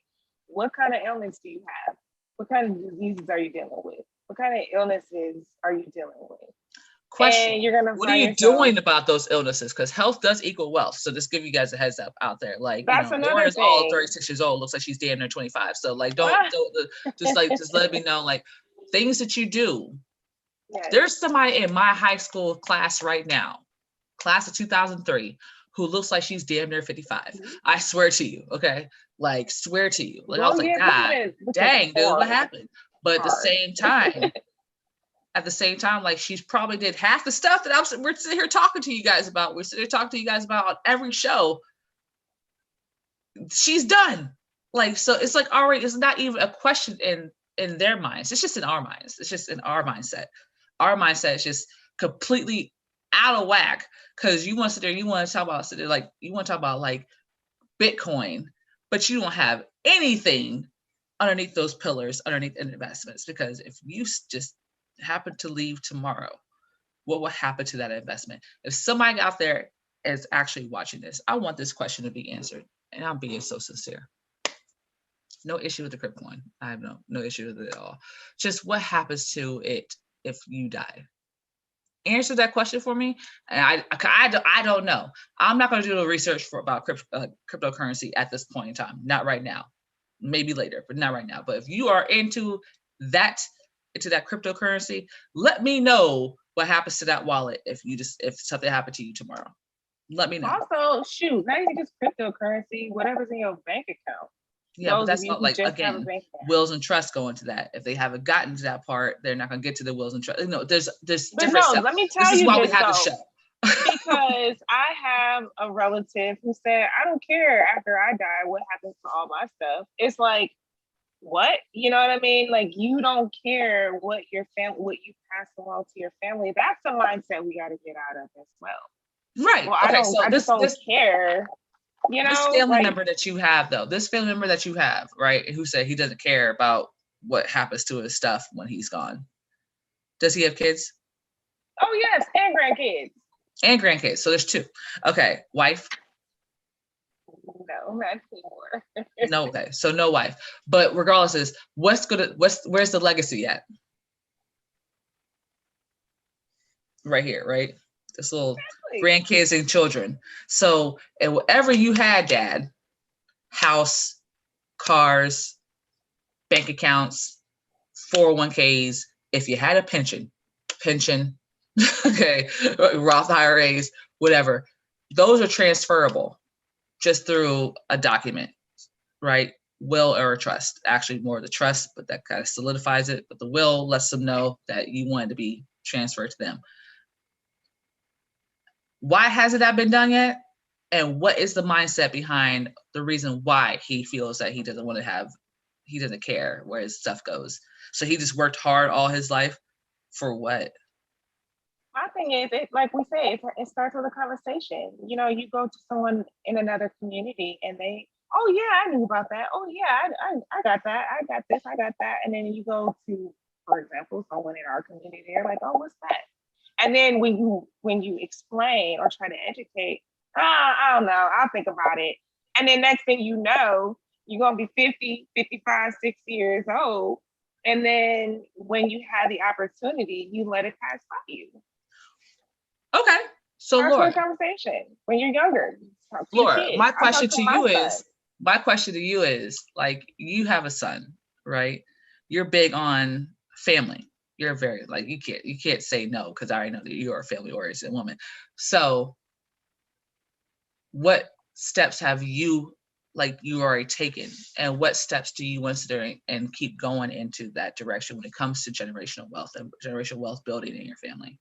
what kind of illness do you have? What kind of diseases are you dealing with? What kind of illnesses are you dealing with? Question. What are you doing about those illnesses? Because health does equal wealth. So just give you guys a heads up out there. Like, Laura's all 36 years old. Looks like she's damn near 25. So like, just let me know, like, things that you do. Yes. There's somebody in my high school class right now, class of 2003, who looks like she's damn near 55. Mm-hmm. I swear to you, okay? Like, swear to you. Like, I was like, God, dang, dude, what happened? But at the same time, like, she's probably did half the stuff that we're sitting here talking to you guys about. We're sitting here talking to you guys about on every show. She's done. Like, so it's like already, it's not even a question in their minds. It's just in our minds. It's just in our mindset. Our mindset is just completely out of whack, because you want to sit there, you want to talk about like Bitcoin, but you don't have anything underneath those pillars, underneath investments. Because if you just happen to leave tomorrow, what will happen to that investment? If somebody out there is actually watching this, I want this question to be answered, and I'm being so sincere. No issue with the crypto coin. I have no issue with it at all. Just what happens to it if you die? Answer that question for me. And I don't know. I'm not going to do the research about cryptocurrency at this point in time. Not right now. Maybe later, but not right now. But if you are into that cryptocurrency, let me know What happens to that wallet if something happened to you tomorrow? Let me know. Also, shoot, not even just cryptocurrency, whatever's in your bank account. Yeah, but Those that's of you not who like, just have a again, bank account. wills and trusts go into that. If they haven't gotten to that part, they're not going to get to the wills and trusts. No, there's But different no, steps. let me tell This is you why we this, have the though. show. Because I have a relative who said, I don't care after I die what happens to all my stuff. It's like, what? You know what I mean? Like, you don't care what your family, what you pass along to your family. That's a mindset we got to get out of as well. Right. Well, Okay, I just don't care. You know, this family like, member that you have, though, this family member that you have, right, who said he doesn't care about what happens to his stuff when he's gone. Does he have kids? oh yes, and grandkids. And grandkids. So there's two. Okay. Wife? No, not anymore. No. Okay. So no wife. But regardless, is where's the legacy at? Right here, right? This little grandkids and children. So, and whatever you had, Dad, house, cars, bank accounts, 401ks, if you had a pension, okay, Roth IRAs, whatever, those are transferable just through a document, right? Will or a trust. Actually, more the trust, but that kind of solidifies it. But the will lets them know that you want it to be transferred to them. Why hasn't that been done yet? And what is the mindset behind the reason why he feels that he doesn't care where his stuff goes? So he just worked hard all his life for what? My thing is, like we say, it starts with a conversation. You know, you go to someone in another community and they, oh yeah, I knew about that. Oh yeah, I got that. I got this. I got that. And then you go to, for example, someone in our community. They're like, oh, what's that? And then when you explain or try to educate, I don't know, I'll think about it. And then next thing you know, you're gonna be 50, 55, 60 years old. And then when you have the opportunity, you let it pass by you. Okay. So Laura, conversation when you're younger. Laura, my question to you is, like, you have a son, right? You're big on family. You're very, like, you can't say no, because I already know that you're a family-oriented woman. So what steps have you already taken, and what steps do you want to do and keep going into that direction when it comes to generational wealth and generational wealth building in your family?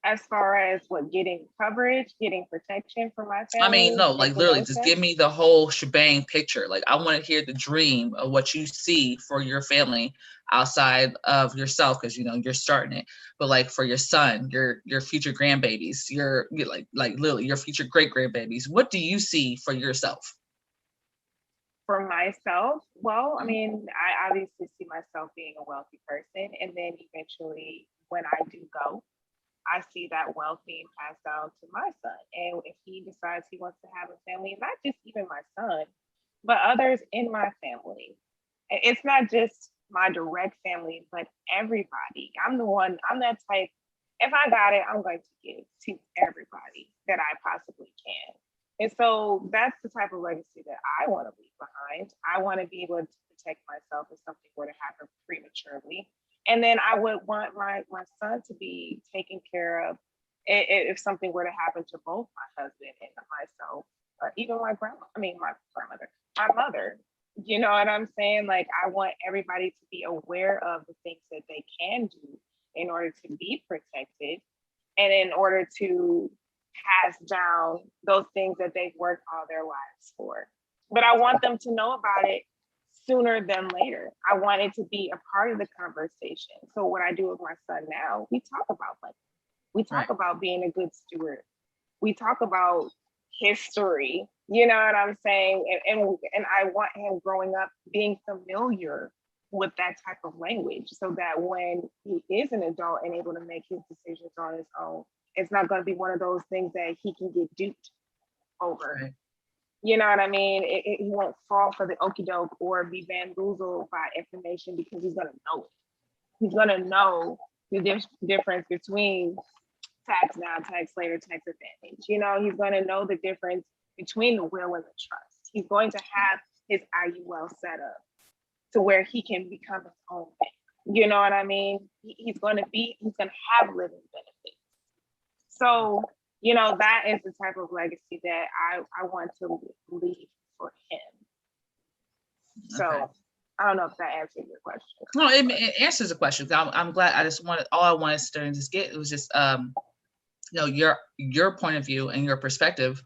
As far as what, getting coverage, getting protection for my family? I mean, no, like literally just give me the whole shebang picture. Like, I want to hear the dream of what you see for your family outside of yourself, because you're starting it. But like for your son, your future grandbabies, your like literally your future great grandbabies, what do you see for yourself? For myself, well, I mean, I obviously see myself being a wealthy person, and then eventually when I do go, I see that wealth being passed down to my son. And if he decides he wants to have a family, not just even my son, but others in my family. It's not just my direct family, but everybody. I'm that type. If I got it, I'm going to give to everybody that I possibly can. And so that's the type of legacy that I want to leave behind. I want to be able to protect myself if something were to happen prematurely. And then I would want my son to be taken care of if something were to happen to both my husband and myself, or even my mother. You know what I'm saying? Like, I want everybody to be aware of the things that they can do in order to be protected, and in order to pass down those things that they've worked all their lives for. But I want them to know about it sooner than later. I want it to be a part of the conversation. So what I do with my son now, we talk about money. We talk about being a good steward. We talk about history. You know what I'm saying? And I want him growing up being familiar with that type of language, so that when he is an adult and able to make his decisions on his own, it's not going to be one of those things that he can get duped over. Right. You know what I mean? He won't fall for the okie doke or be bamboozled by information, because he's going to know it. He's going to know the difference between tax now, tax later, tax advantage. You know, he's going to know the difference between the will and the trust. He's going to have his IUL set up to where he can become his own bank. You know what I mean? He's going to have living benefits. So, you know, that is the type of legacy that I want to leave for him. So okay. I don't know if that answers your question. No, it answers the question. I'm glad. All I wanted to just get, it was just, you know, your point of view and your perspective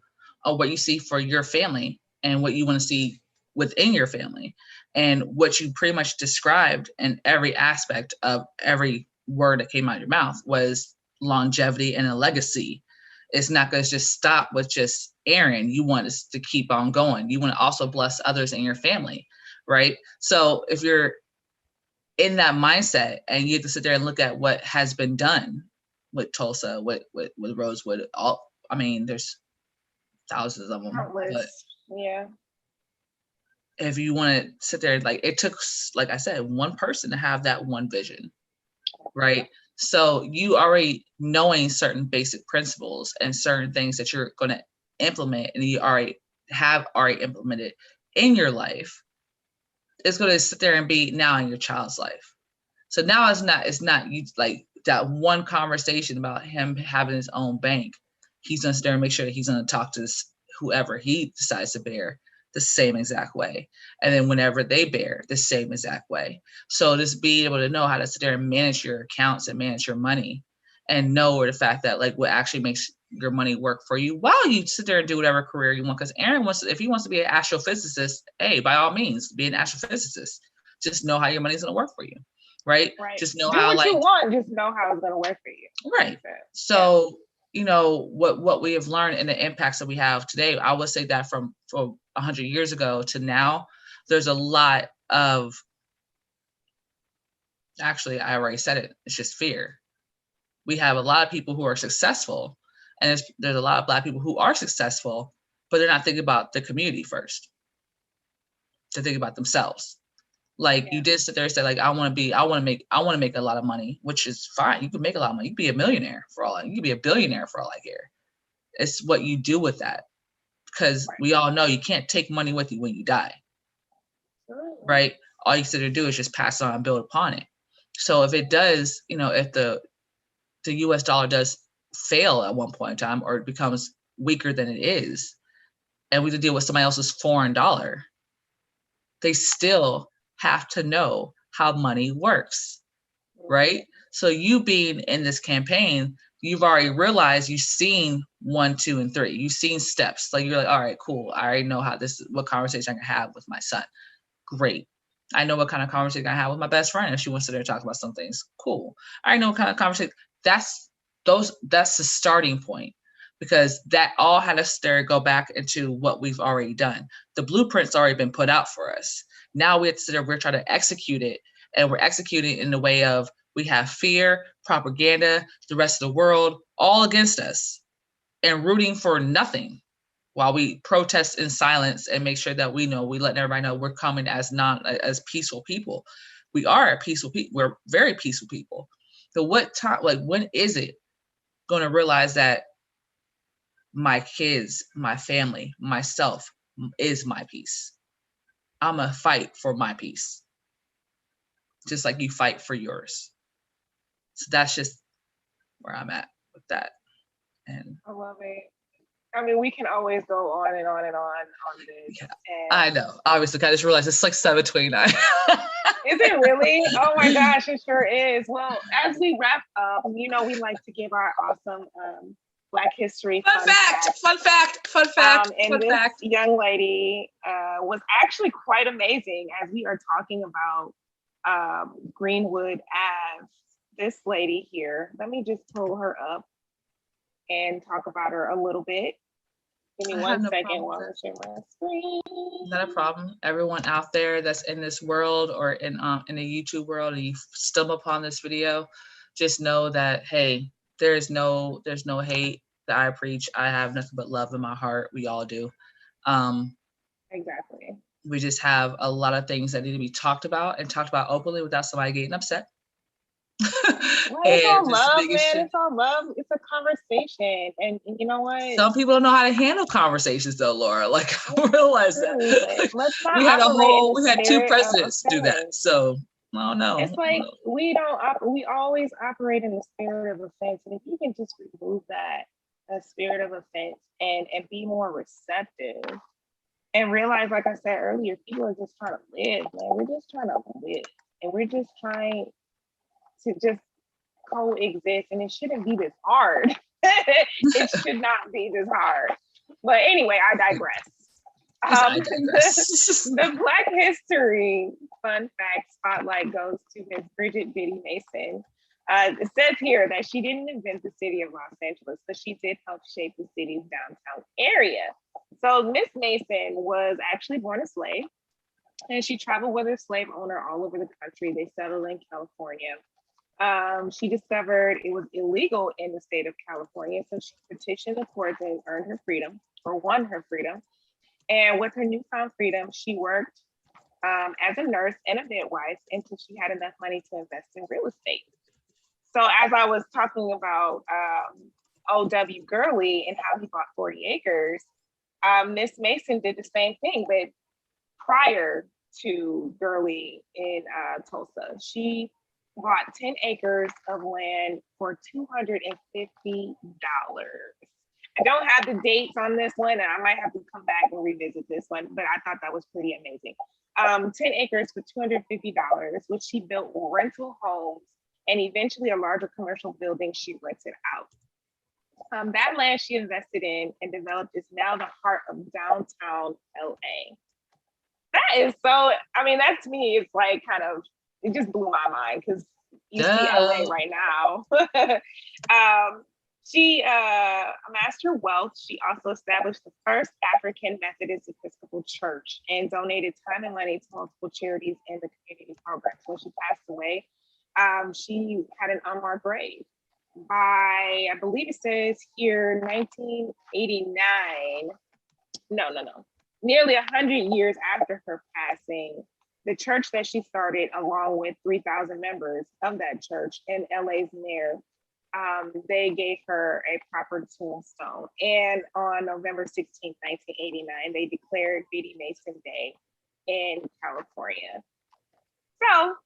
of what you see for your family and what you want to see within your family, and what you pretty much described in every aspect of every word that came out of your mouth was longevity and a legacy. It's not going to just stop with just Aaron. You want us to keep on going. You want to also bless others in your family, right? So if you're in that mindset and you have to sit there and look at what has been done with Tulsa, with Rosewood, there's thousands of them. But yeah. If you want to sit there, like it took, like I said, one person to have that one vision, right? So you already knowing certain basic principles and certain things that you're going to implement, and you already implemented in your life, it's going to sit there and be now in your child's life. So now it's not you, like that one conversation about him having his own bank. He's going to sit there and make sure that he's going to talk to whoever he decides to bear the same exact way. And then whenever they bear the same exact way. So just be able to know how to sit there and manage your accounts and manage your money, and know the fact that like what actually makes your money work for you while you sit there and do whatever career you want. Because Aaron if he wants to be an astrophysicist, hey, by all means, be an astrophysicist. Just know how your money's going to work for you. Right? Just know how, what you want, just know how it's going to work for you. Right. So, you know, what we have learned and the impacts that we have today, I would say that from 100 years ago to now, there's a lot of, actually, I already said it, it's just fear. We have a lot of people who are successful, and there's a lot of Black people who are successful, but they're not thinking about the community first. They're thinking about themselves. Like you did sit there and say, like, I want to make a lot of money, which is fine. You can make a lot of money. You can be a millionaire you can be a billionaire for all I care. It's what you do with that. Because we all know you can't take money with you when you die. Right? All you sit there and do is just pass on and build upon it. So if it does, you know, if the US dollar does fail at one point in time, or it becomes weaker than it is, and we have to deal with somebody else's foreign dollar, they still have to know how money works, right? So you being in this campaign, you've already realized, you've seen 1, 2, and 3. You've seen steps. Like you're like, all right, cool. I already know what conversation I can have with my son. Great. I know what kind of conversation I can have with my best friend if she wants to sit there and talk about some things. Cool. I know what kind of conversation. That's the starting point, because that all had us there go back into what we've already done. The blueprint's already been put out for us. Now we're trying to execute it, and we're executing in the way of, we have fear, propaganda, the rest of the world, all against us, and rooting for nothing, while we protest in silence and make sure that we let everybody know we're coming as peaceful people. We are a peaceful people. We're very peaceful people. So when is it going to realize that my kids, my family, myself is my peace? I'm going to fight for my peace, just like you fight for yours. So that's just where I'm at with that. And I love it. I mean, we can always go on and on and on this. Yeah, I know. Obviously, I just realized it's like 7:29. Is it really? Oh my gosh, it sure is. Well, as we wrap up, we like to give our awesome Black History fun fact. And this young lady was actually quite amazing, as we are talking about Greenwood Ave. This lady here, let me just pull her up and talk about her a little bit. Give me 1 second while I share my screen. Not a problem. Everyone out there that's in this world, or in the YouTube world, and you stumble upon this video, just know that, hey, there's no hate that I preach. I have nothing but love in my heart. We all do. Exactly. We just have a lot of things that need to be talked about, and talked about openly without somebody getting upset. Well, it's all love, man. It's all love. It's a conversation, and you know what? Some people don't know how to handle conversations, though, Laura. Like, I realize that. Let's not we had 2 presidents do that. So Oh no. It's like we always operate in the spirit of offense. And if you can just remove that spirit of offense and be more receptive and realize, like I said earlier, people are just trying to live, man. We're just trying to live. And we're just trying to just coexist. And it shouldn't be this hard. It should not be this hard. But anyway, I digress. The Black History Fun Fact Spotlight goes to Ms. Bridget Biddy Mason. It says here that she didn't invent the city of Los Angeles, but she did help shape the city's downtown area. So Miss Mason was actually born a slave, and she traveled with her slave owner all over the country. They settled in California. She discovered it was illegal in the state of California, so she petitioned the courts and earned her freedom, or won her freedom. And with her newfound freedom, she worked as a nurse and a midwife until she had enough money to invest in real estate. So as I was talking about O.W. Gurley and how he bought 40 acres, Miss Mason did the same thing, but prior to Gurley in Tulsa, she bought 10 acres of land for $250. I don't have the dates on this one, and I might have to come back and revisit this one, but I thought that was pretty amazing. 10 acres for $250, which she built rental homes and eventually a larger commercial building she rented out. That land she invested in and developed is now the heart of downtown LA. That is so, I mean, that to me is like kind of, it just blew my mind because you see LA right now. She amassed her wealth. She also established the first African Methodist Episcopal Church and donated time and money to multiple charities and the community programs. When she passed away, she had an unmarked grave. By, I believe it says here, 1989. No. Nearly 100 years after her passing, the church that she started, along with 3,000 members of that church and LA's mayor, they gave her a proper tombstone. And on November 16th, 1989, they declared Biddy Mason Day in California. So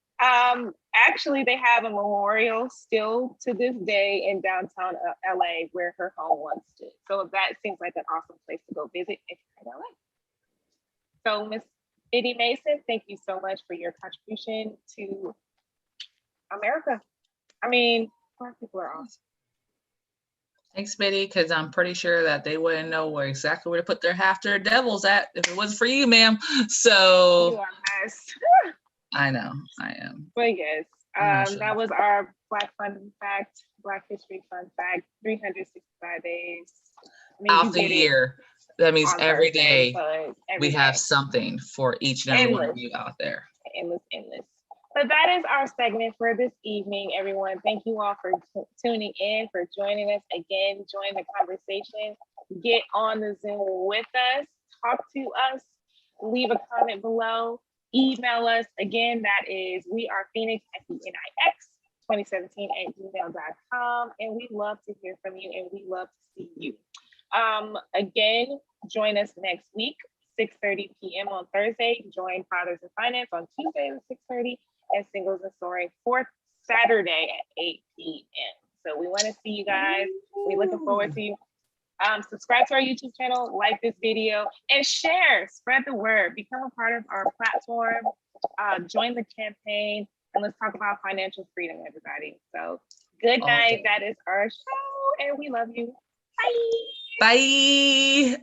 actually, they have a memorial still to this day in downtown LA where her home once stood. So that seems like an awesome place to go visit if you're in LA. So Miss Biddy Mason, thank you so much for your contribution to America. I mean, Black people are awesome. Thanks, Biddy, because I'm pretty sure that they wouldn't know exactly where to put half their devils at if it wasn't for you, ma'am. So you are best. I know, I am. But yes, that was our Black Fun Fact, Black History Fun Fact, 365 days. Out the year. That means every day we have day. Something for each and every one of you out there. Endless. But that is our segment for this evening, everyone. Thank you all for tuning in, for joining us again. Join the conversation. Get on the Zoom with us. Talk to us. Leave a comment below. Email us. Again, that is wearephoenix, FENIX2017 @gmail.com. And we love to hear from you and we love to see you. Again, join us next week, 6:30 p.m. on Thursday. Join Fathers and Finance on Tuesday at 6:30 and Singles and Soaring 4th Saturday at 8 p.m. So we want to see you guys. We're looking forward to you. Subscribe to our YouTube channel, like this video, and share. Spread the word. Become a part of our platform. Join the campaign, and let's talk about financial freedom, everybody. So good night. That is our show, and we love you. Bye. Bye.